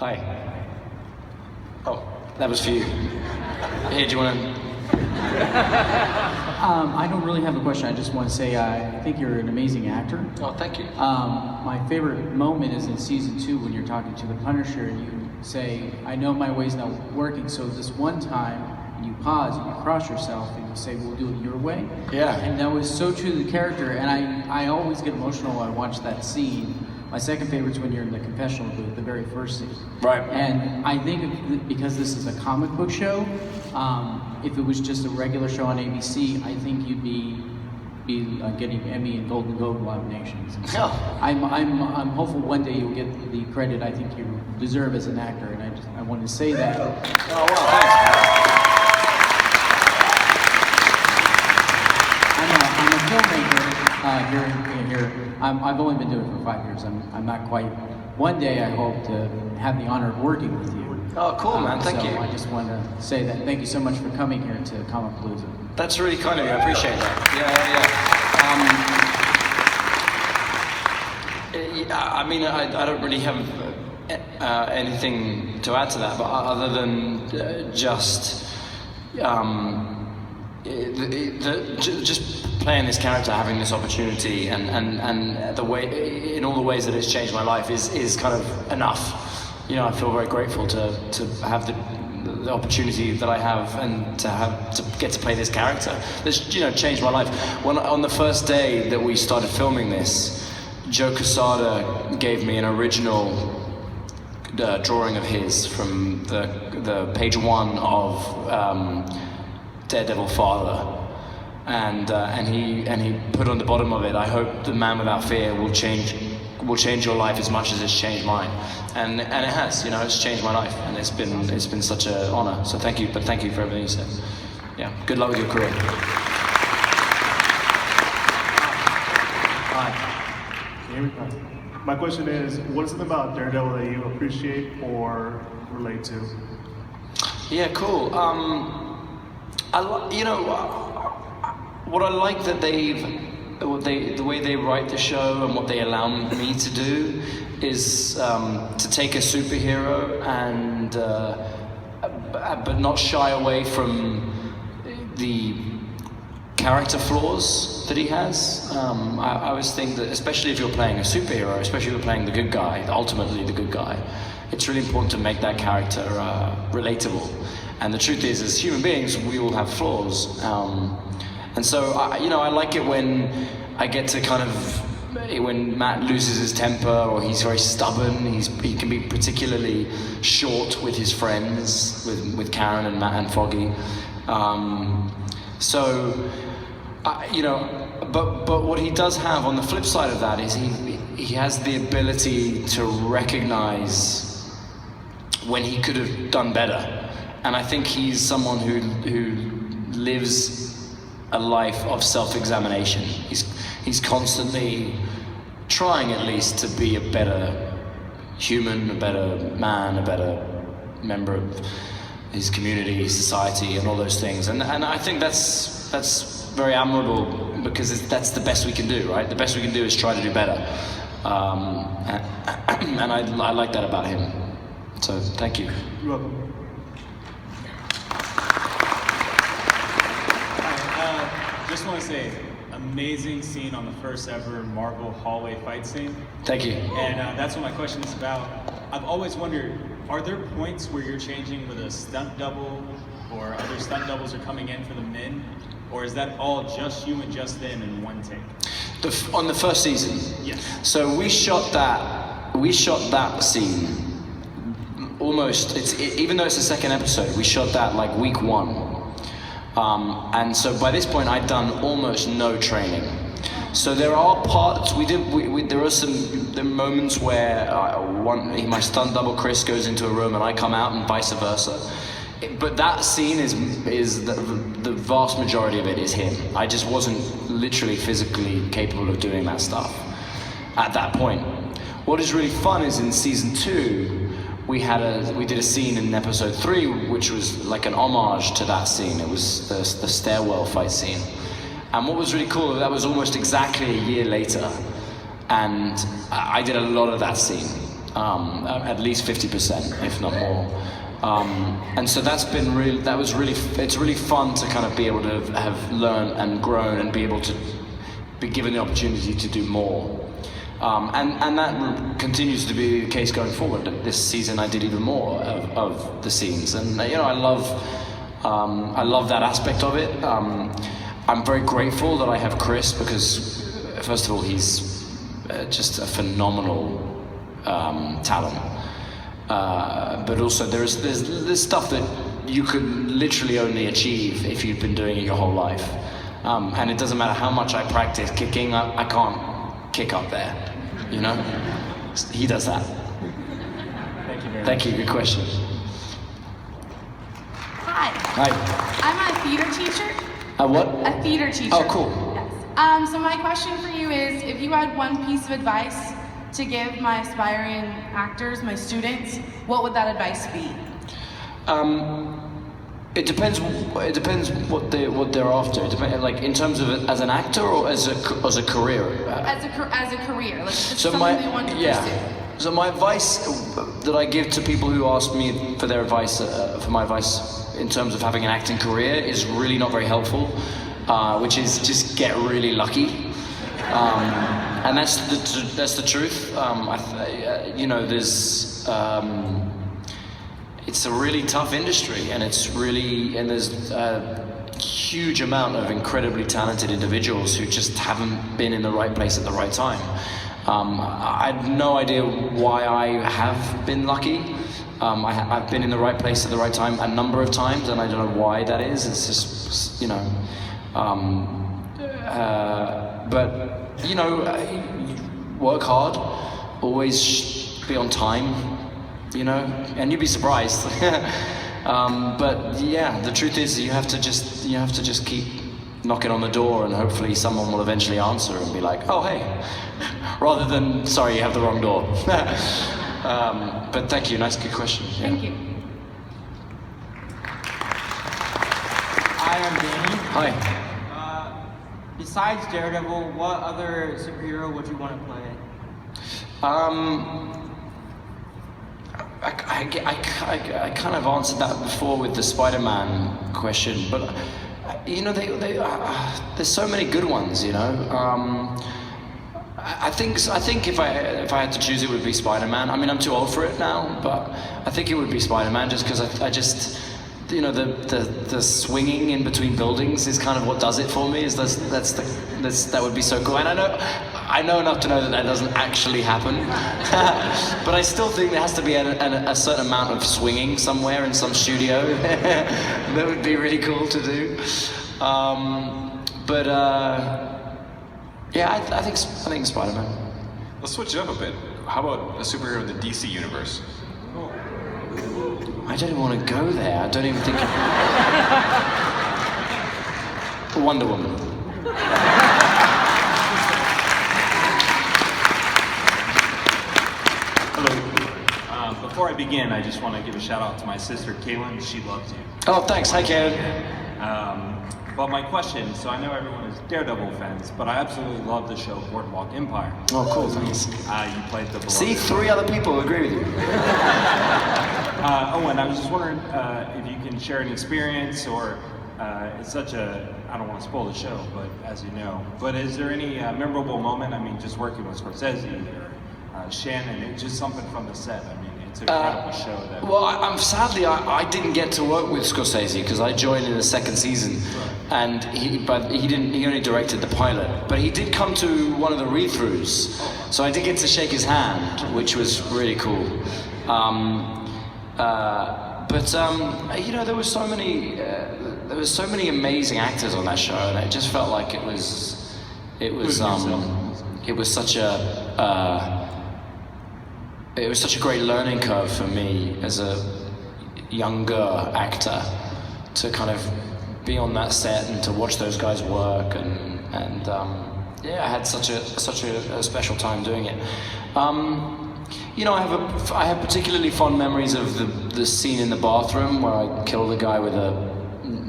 Hi. Oh, that was for you. Here, do you want to... I don't really have a question. I just want to say I think you're an amazing actor. Oh, thank you. My favorite moment is in season 2 when you're talking to the Punisher and you say, I know my way's not working, so this one time you pause and you cross yourself and you say, we'll do it your way. Yeah. And that was so true to the character, and I always get emotional when I watch that scene. My second favorite is when you're in the confessional booth, the very first scene. Right. And I think because this is a comic book show, if it was just a regular show on ABC, I think you'd be getting Emmy and Golden Globe nominations. And so I'm hopeful one day you'll get the credit I think you deserve as an actor, and I wanted to say that. Oh, wow, thanks. I'm a filmmaker here. I've only been doing it for 5 years. I'm not quite. One day I hope to have the honor of working with you. Oh, cool, man. Thank you. I just want to say that. Thank you so much for coming here to Comicpalooza. That's really kind of you. I appreciate that. Yeah. I mean, I don't really have anything to add to that, but other than just just playing this character, having this opportunity, and the way, in all the ways that it's changed my life, is kind of enough. You know, I feel very grateful to have the opportunity that I have, and to get to play this character. That's, changed my life. On the first day that we started filming this, Joe Quesada gave me an original drawing of his from the page 1 of Daredevil Father. And he put on the bottom of it, I hope the man without fear will change your life as much as it's changed mine. And it has, it's changed my life, and it's been such an honor. So thank you for everything you said. Yeah, good luck with your career. Hi. My question is, what is it about Daredevil that you appreciate or relate to? Yeah, cool. What I like that the way they write the show and what they allow me to do is to take a superhero and but not shy away from the character flaws that he has. I always think that, especially if you're playing a superhero, especially if you're playing the good guy, ultimately the good guy, it's really important to make that character relatable. And the truth is, as human beings, we all have flaws. And so, I like it when I get to when Matt loses his temper, or he's very stubborn. He can be particularly short with his friends, with Karen and Matt and Foggy. But what he does have on the flip side of that is he has the ability to recognize when he could have done better. And I think he's someone who lives a life of self-examination. He's constantly trying, at least, to be a better human, a better man, a better member of his community, society, and all those things. And I think that's very admirable, because that's the best we can do, right? The best we can do is try to do better. And I like that about him. So thank you. You're welcome. Just want to say, amazing scene on the first ever Marvel hallway fight scene. Thank you. And that's what my question is about. I've always wondered, are there points where you're changing with a stunt double, or other stunt doubles are coming in for the men? Or is that all just you and Justin in one take? On the first season? Yes. So we shot that scene almost, even though it's the second episode, we shot that like week 1. And so by this point, I'd done almost no training. So there are parts there are moments where my stunt double Chris goes into a room and I come out, and vice versa. But that scene is the vast majority of it is him. I just wasn't literally physically capable of doing that stuff at that point. What is really fun is in season 2, we did a scene in episode 3 which was like an homage to that scene. It was the stairwell fight scene. And what was really cool, that was almost exactly a year later, and I did a lot of that scene. at least 50%, if not more. And so it's really fun to kind of be able to have learned and grown and be able to be given the opportunity to do more. And that continues to be the case going forward. This season I did even more of the scenes, and I love that aspect of it. I'm very grateful that I have Chris, because first of all he's just a phenomenal talent, but also there's stuff that you could literally only achieve if you've been doing it your whole life, and it doesn't matter how much I practice kicking, I can't kick up there. He does that. Thank you very much. Thank you, good question. Hi. Hi. I'm a theater teacher. A what? A theater teacher. Oh, cool. Yes. So my question for you is, if you had one piece of advice to give my aspiring actors, my students, what would that advice be? It depends. It depends what they're after. It depends, like in terms of it as an actor or as a career. As a career, like if it's So something they want to pursue. So my advice that I give to people who ask me for their advice, for my advice in terms of having an acting career, is really not very helpful, which is just get really lucky, and that's the truth. There's it's a really tough industry, and there's a huge amount of incredibly talented individuals who just haven't been in the right place at the right time. I had no idea why I have been lucky. I've been in the right place at the right time a number of times, and I don't know why that is. It's just, work hard, always be on time, and you'd be surprised. But yeah, the truth is you have to just keep knocking on the door, and hopefully someone will eventually answer and be like, oh hey, rather than sorry, you have the wrong door. But thank you, good question. Yeah. Thank you. Hi, I'm Danny. Hi. Besides Daredevil, what other superhero would you want to play? I kind of answered that before with the Spider-Man question, but there's so many good ones. I think if I had to choose, it would be Spider-Man. I mean, I'm too old for it now, but I think it would be Spider-Man just because I just the swinging in between buildings is kind of what does it for me. That would be so cool. And I know enough to know that doesn't actually happen, but I still think there has to be a certain amount of swinging somewhere in some studio. That would be really cool to do. Yeah, I think Spider-Man. Let's switch it up a bit. How about a superhero in the DC universe? I don't even want to go there. I don't even think. Wonder Woman. Hello. Before I begin, I just want to give a shout out to my sister Kaylin. She loves you. Oh, thanks. Hi, Karen. But my question, so I know everyone is Daredevil fans, but I absolutely love the show Boardwalk Empire. Oh, cool. Thanks. You played the beloved. See, 3 other people agree with you. Owen, I was just wondering if you can share an experience, or it's such a, I don't want to spoil the show, but as you know, but is there any memorable moment? I mean, just working with Scorsese or Shannon, it's just something from the set. I mean, it's an incredible show. That Well, I'm sadly I didn't get to work with Scorsese because I joined in the second season, and he only directed the pilot, but he did come to one of the read-throughs, so I did get to shake his hand, which was really cool. There was so many amazing actors on that show, and it just felt like it was such a great learning curve for me as a younger actor to kind of be on that set and to watch those guys work, and I had such a special time doing it. I have particularly fond memories of the scene in the bathroom where I kill the guy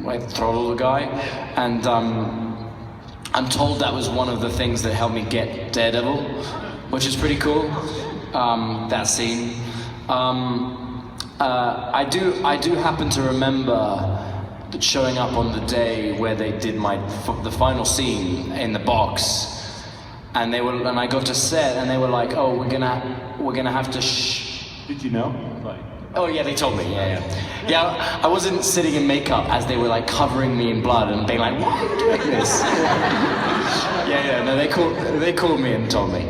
I throttle the guy, and I'm told that was one of the things that helped me get Daredevil, which is pretty cool. that scene. I do happen to remember showing up on the day where they did the final scene in the box, and I got to set, and they were like, "Oh, we're gonna have to." Did you know? Like, Oh yeah, they told me. Yeah. I wasn't sitting in makeup as they were like covering me in blood and being like, "Why are you doing this?" No, they called me and told me.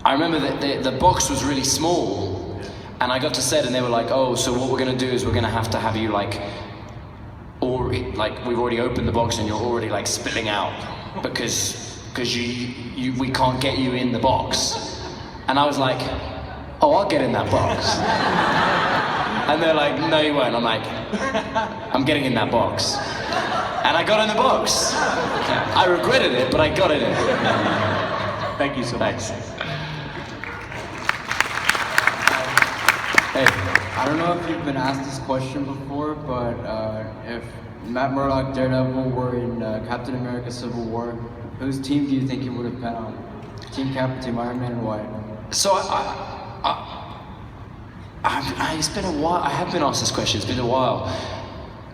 I remember that the box was really small, and I got to set, and they were like, "Oh, so what we're gonna do is we're gonna have you like we've already opened the box and you're already like spilling out because we can't get you in the box." And I was like, "Oh, I'll get in that box." And they're like, "No, you won't." I'm like, "I'm getting in that box." And I got in the box. I regretted it, but I got it in. thank you so much. Thanks. Hey. I don't know if you've been asked this question before, but if Matt Murdock, Daredevil were in Captain America: Civil War, whose team do you think he would have been on? Team Cap, Team Iron Man, and why? So it's been a while. I have been asked this question. It's been a while.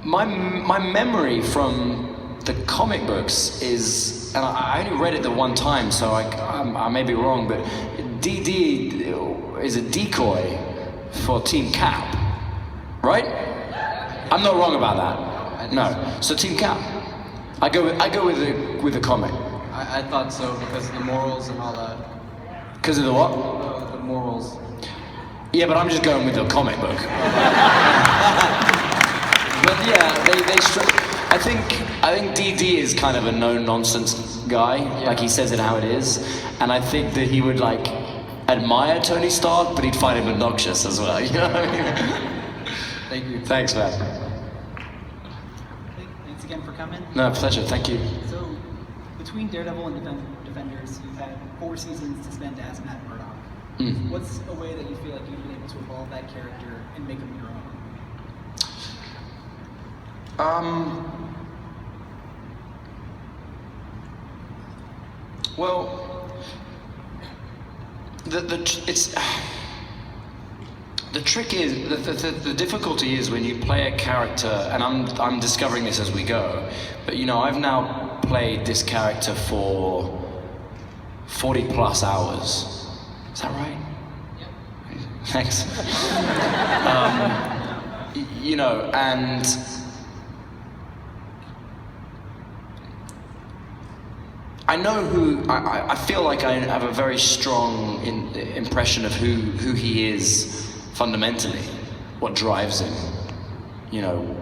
My memory from the comic books is, and I only read it the one time, so I may be wrong, but DD is a decoy for Team Cap, right? I'm not wrong about that. No. So Team Cap. I go with the comic. I thought so because of the morals and all that. Because of the what? The morals. Yeah, but I'm just going with the comic book. But yeah, I think DD is kind of a no-nonsense guy. Yeah. Like he says it how it is, and I think that he would like admire Tony Stark, but he'd find him obnoxious as well. You know what I mean? Thank you. Thanks, man. Thanks again for coming. No, pleasure. Thank you. So, between Daredevil and Defenders, you've had 4 seasons to spend as Matt Murdock. What's a way that you feel like you've been able to evolve that character and make him your own? Well, the trick is the difficulty is when you play a character, and I'm discovering this as we go. But you know, I've now played this character for 40 plus hours. Is that right? Yep. Thanks. You know, and I know I feel like I have a very strong impression of who he is fundamentally, what drives him, you know.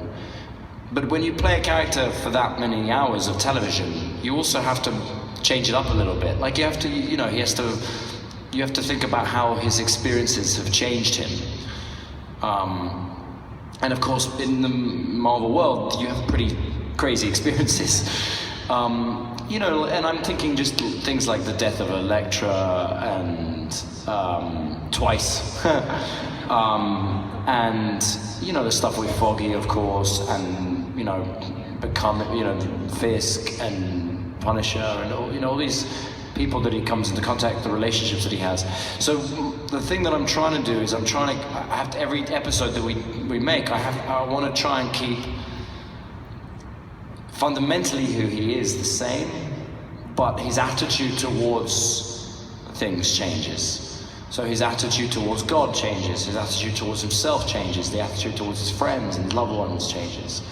But when you play a character for that many hours of television, you also have to change it up a little bit. Like you have to, you know, you have to think about how his experiences have changed him. And of course, in the Marvel world, you have pretty crazy experiences. You know, and I'm thinking just things like the death of Elektra and twice. And, you know, the stuff with Foggy, of course, and, you know, Fisk and Punisher and all, you know, all these people that he comes into contact, the relationships that he has. So the thing that I'm trying to do is I have to, every episode that we make, I want to try and keep fundamentally who he is the same, but his attitude towards things changes. So his attitude towards God changes, his attitude towards himself changes, the attitude towards his friends and loved ones changes.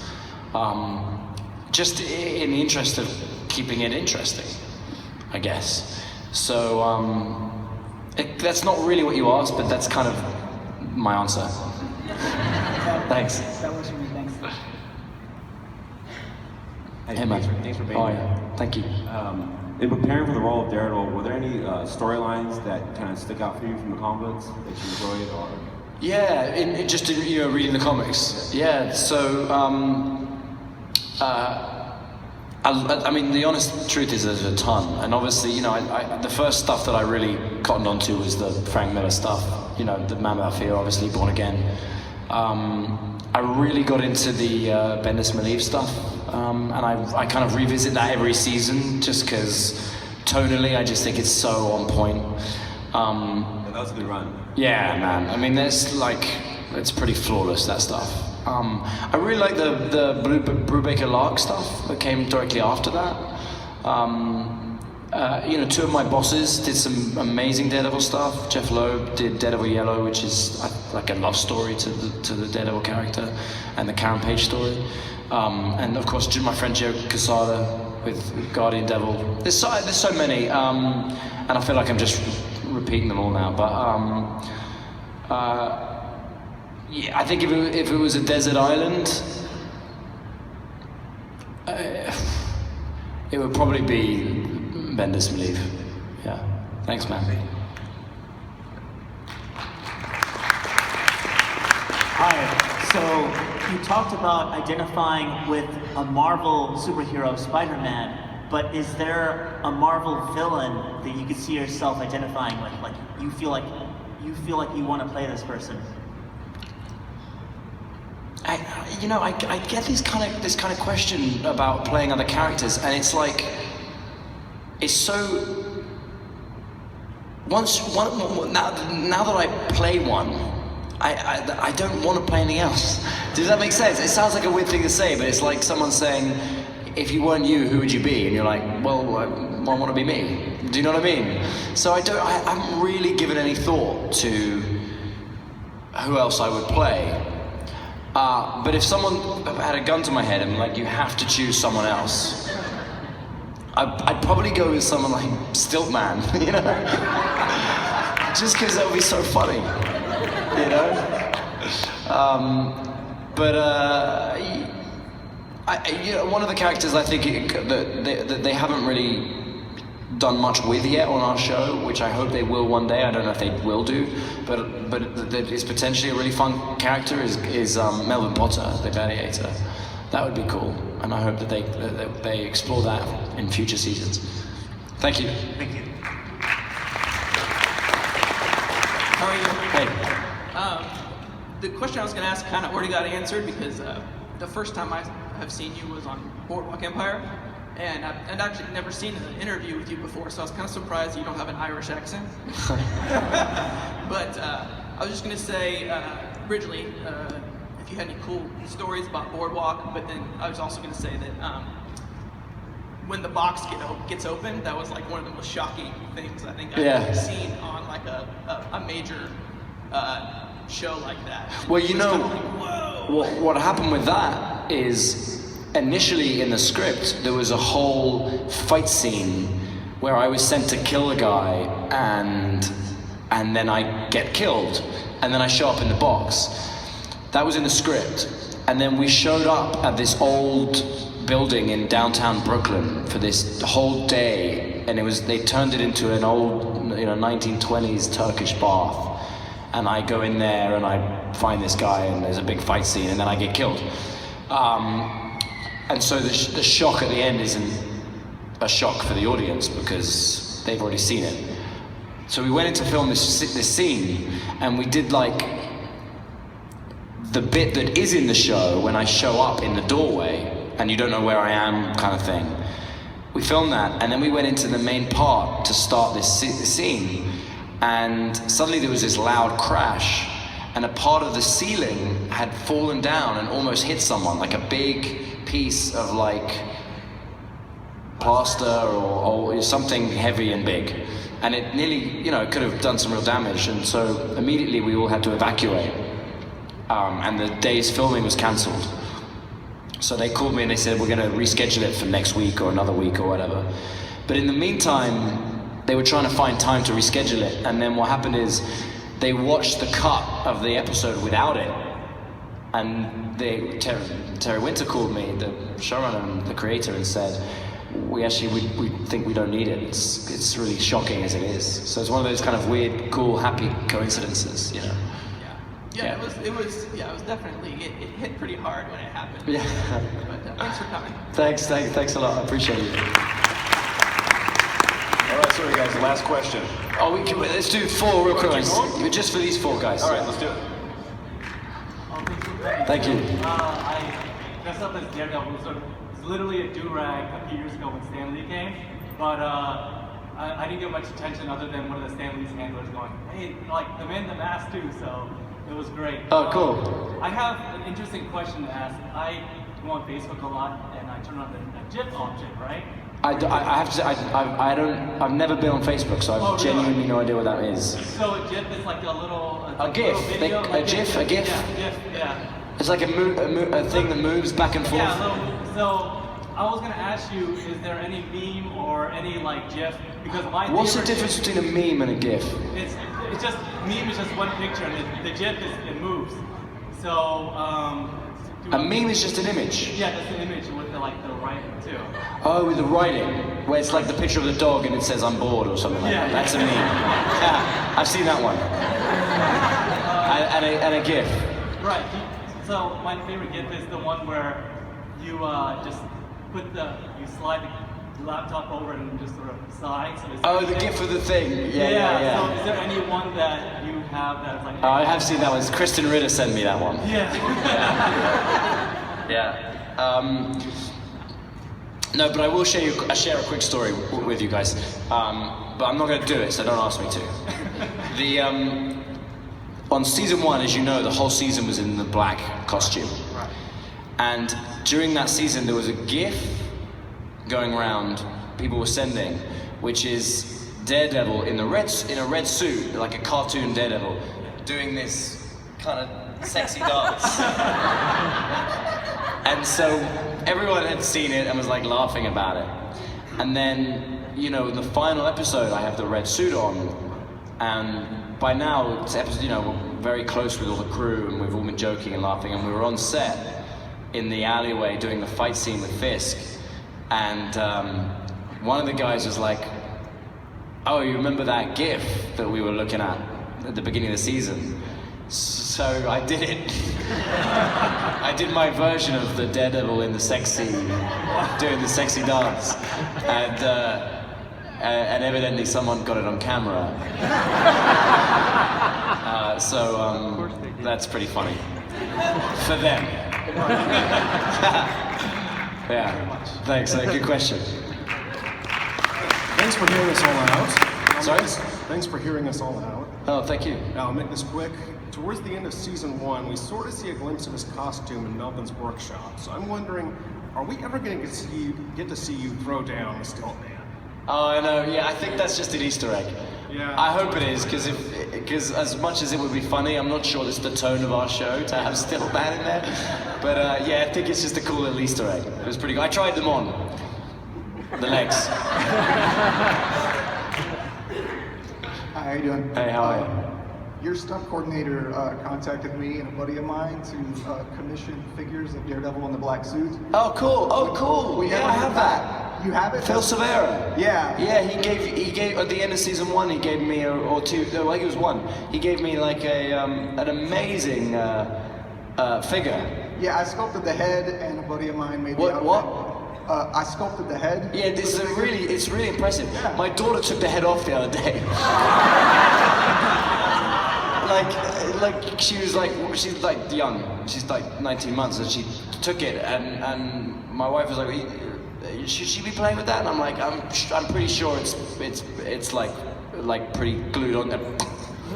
Just in the interest of keeping it interesting, I guess. So that's not really what you asked, but that's kind of my answer. Thanks. That works for me, thanks. Hey man. Thanks for being Oh, here. yeah. Thank you. In preparing for the role of Daredevil, were there any storylines that kind of stick out for you from the comics that you enjoyed, or? Yeah, you know, reading the comics. Yeah, so I mean, the honest truth is there's a ton, and obviously, you know, the first stuff that I really cottoned onto was the Frank Miller stuff. You know, the Man Without Fear, obviously, Born Again. I really got into the Bendis Malieve stuff, and I kind of revisit that every season just because tonally, I just think it's so on point. That was a good run. Yeah, man. I mean, there's like, it's pretty flawless, that stuff. I really like the Brubaker Lark stuff that came directly after that. You know, two of my bosses did some amazing Daredevil stuff. Jeff Loeb did Daredevil Yellow, which is like a love story to the Daredevil character, and the Karen Page story. And of course, my friend Joe Quesada with Guardian Devil. There's so many, and I feel like I'm just repeating them all now. But yeah, I think if it was a desert island, it would probably be Bendis Malieve. Yeah. Thanks, man. Hi. So you talked about identifying with a Marvel superhero, Spider-Man, but is there a Marvel villain that you could see yourself identifying with? Like you feel like you want to play this person? I get this kind of question about playing other characters, and it's like, it's so. Now that I play one, I don't want to play anything else. Does that make sense? It sounds like a weird thing to say, but it's like someone saying, if you weren't you, who would you be? And you're like, well, I want to be me. Do you know what I mean? So I haven't really given any thought to who else I would play. But if someone had a gun to my head and like, you have to choose someone else, I'd probably go with someone like Stiltman, you know? Just because that would be so funny, you know? One of the characters I think that they haven't really done much with yet on our show, which I hope they will one day. I don't know if they will do, but that is potentially a really fun character is Melvin Potter, the Gladiator. That would be cool, and I hope that they explore that in future seasons. Thank you. Thank you. How are you? Hey. The question I was going to ask kind of already got answered because the first time I have seen you was on Boardwalk Empire, and I'd actually never seen an interview with you before, so I was kind of surprised you don't have an Irish accent. But I was just going to say, originally, if you had any cool stories about Boardwalk, but then I was also going to say that when the box gets opened, that was like one of the most shocking things I think I've ever seen on like a major show like that. Well, you know, what happened with that is initially in the script there was a whole fight scene where I was sent to kill a guy and then I get killed and then I show up in the box. That was in the script, and then we showed up at this old building in downtown Brooklyn for this whole day, and they turned it into an old 1920s Turkish bath. And I go in there and I find this guy and there's a big fight scene and then I get killed. And so the shock at the end isn't a shock for the audience because they've already seen it. So we went in to film this scene and we did like the bit that is in the show when I show up in the doorway and you don't know where I am kind of thing. We filmed that and then we went into the main part to start this scene. And suddenly there was this loud crash and a part of the ceiling had fallen down and almost hit someone, like a big piece of like plaster or something heavy and big. And it nearly, could have done some real damage. And so immediately we all had to evacuate. And the day's filming was canceled. So they called me and they said, we're gonna reschedule it for next week or another week or whatever. But in the meantime, they were trying to find time to reschedule it, and then what happened is they watched the cut of the episode without it, and Terry Winter called me, the showrunner and the creator, and said, we think we don't need it. It's really shocking as it is. So it's one of those kind of weird, cool, happy coincidences, Yeah, it was definitely, it hit pretty hard when it happened. Yeah. But thanks for coming. Thanks a lot, I appreciate it. All right, sorry guys, last question. Oh, let's do 4 real quick ones. Just for these 4 guys. All right, let's do it. Thank you. I dressed up as Daredevil, so it's literally a do-rag a few years ago when Stan Lee came. But I didn't get much attention other than one of the Stan Lee's handlers going, hey, like the man in the mask too, so it was great. Oh, cool. I have an interesting question to ask. I go on Facebook a lot and I turn on the GIF option, right? I have to say, I've never been on Facebook, so I've genuinely no idea what that is. So a GIF is like a little... A GIF? Video, A GIF? A GIF? Yeah, GIF, yeah. It's like a thing that moves back and forth? Yeah, so I was going to ask you, is there any meme or any like GIF? Because What's the difference between a meme and a GIF? It's just, meme is just one picture, and the GIF it moves. So, a meme is just an image? Yeah, that's an image with the writing too. Oh, with the writing, where it's like the picture of the dog and it says I'm bored or something like that. That's a meme. Yeah, I've seen that one. And a GIF. Right. So my favorite GIF is the one where you just you slide the laptop over and just sort of side. So the GIF of the thing. Yeah. So is there any one that you have that's like? I have seen that one. Kristen Ritter sent me that one. Yeah. Yeah. No, but I will share a quick story with you guys. But I'm not going to do it, so don't ask me to. On season 1, as you know, the whole season was in the black costume. Right. And during that season, there was a GIF going around, people were sending, which is Daredevil in a red suit, like a cartoon Daredevil, doing this kind of sexy dance. And so everyone had seen it and was like laughing about it. And then, in the final episode, I have the red suit on, and by now, it's episode, we're very close with all the crew, and we've all been joking and laughing, and we were on set in the alleyway doing the fight scene with Fisk, and one of the guys was like, oh, you remember that GIF that we were looking at the beginning of the season? So I did it. I did my version of the Daredevil in doing the sexy dance, and evidently someone got it on camera. So that's pretty funny for them. Yeah. Thanks. Good question. Thanks for hearing us all out. Sorry? Thanks for hearing us all out. Oh, thank you. I'll make this quick. Towards the end of season 1, we sort of see a glimpse of his costume in Melvin's workshop. So I'm wondering, are we ever going to get to see you throw down the Stilt Man? Oh, I know. Yeah, I think that's just an Easter egg. Yeah. I hope it is, because as much as it would be funny, I'm not sure it's the tone of our show to have Stilt Man in there. But yeah, I think it's just a cool little Easter egg. It was pretty good. I tried them on. The legs. Hi, how you doing? Hey, how are you? Your stunt coordinator contacted me and a buddy of mine to commission figures of Daredevil in the black suit. Oh, cool. Oh, cool. Yeah, I have that. You have it? Phil Severa. Yeah. Yeah, he gave at the end of season 1, he gave me or two, no, I think it was 1. He gave me like an amazing figure. Yeah, I sculpted the head, and a buddy of mine made the outfit. What? I sculpted the head. Yeah, it's really impressive. Yeah. My daughter took the head off the other day. like she's like young. She's like 19 months, and she took it, and my wife was like, should she be playing with that? And I'm like, I'm pretty sure it's like pretty glued on there.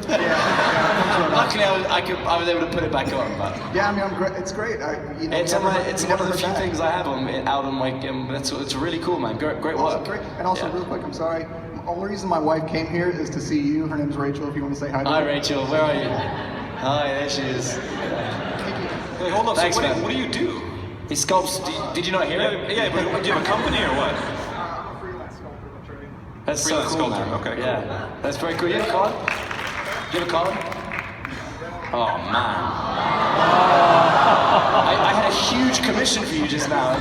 Luckily, I was able to put it back on. But yeah, I mean, it's great. It's one of the few things I have out on my. It's really cool, man. Great work. Great. And also, real quick, I'm sorry. The only reason my wife came here is to see you. Her name's Rachel. If you want to say hi to her. Hi, Rachel. Where are you? Hi, there she is. Hey, hold on. Thanks, so man. What do you do? He sculpts. Did you not hear it? Yeah, but do you have a company or what? I'm a freelance sculptor. That's right. That's so Freelance cool, sculptor. man. Okay, cool. Yeah, that's very cool. You have a card? Do you have a card? Oh man. I had a huge commission for you just now. I'm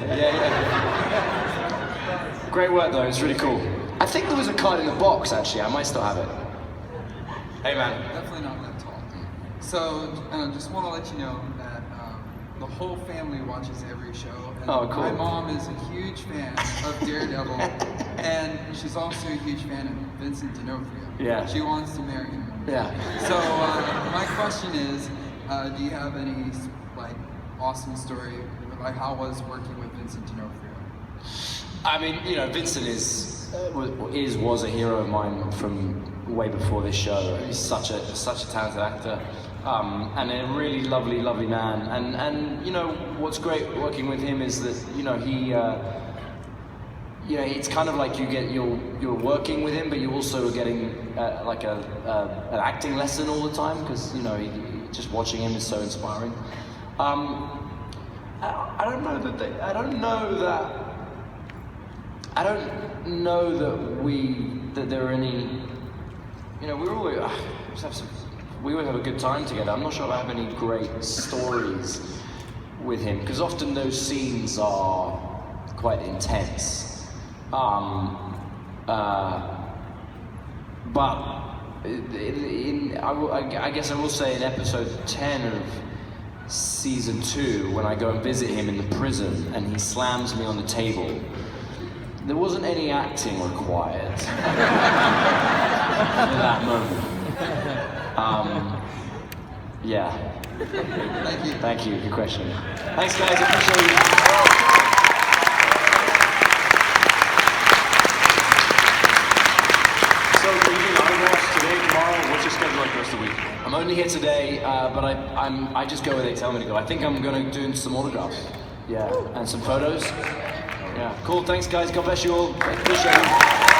kidding. Yeah. Great work though. It's really cool. I think there was a card in the box actually. I might still have it. Hey man. Definitely not that tall. So just want to let you know that the whole family watches every show. And Oh, cool. My mom is a huge fan of Daredevil, and she's also a huge fan of Vincent D'Onofrio. Yeah. She wants to marry him. Yeah. So my question is, do you have any awesome story, like how was working with Vincent D'Onofrio? I mean, you know, Vincent was a hero of mine from way before this show. He's such a talented actor, and a really lovely man. And you know, what's great working with him is that, you know, he. Yeah, it's kind of like you're working with him, but you also are getting like an acting lesson all the time, because, you know, just watching him is so inspiring. I don't know that there are any. You know, we always have a good time together. I'm not sure if I have any great stories with him, because often those scenes are quite intense. But I guess I will say in episode 10 of season 2, when I go and visit him in the prison and he slams me on the table, there wasn't any acting required for that moment. Yeah. Thank you. Good question. Thanks, guys. I appreciate you. So, are you doing autographs today, tomorrow? What's your schedule like the rest of the week? I'm only here today, but I just go where they tell me to go. I think I'm going to do some autographs. Yeah, and some photos. Yeah, cool. Thanks, guys. God bless you all. Appreciate it.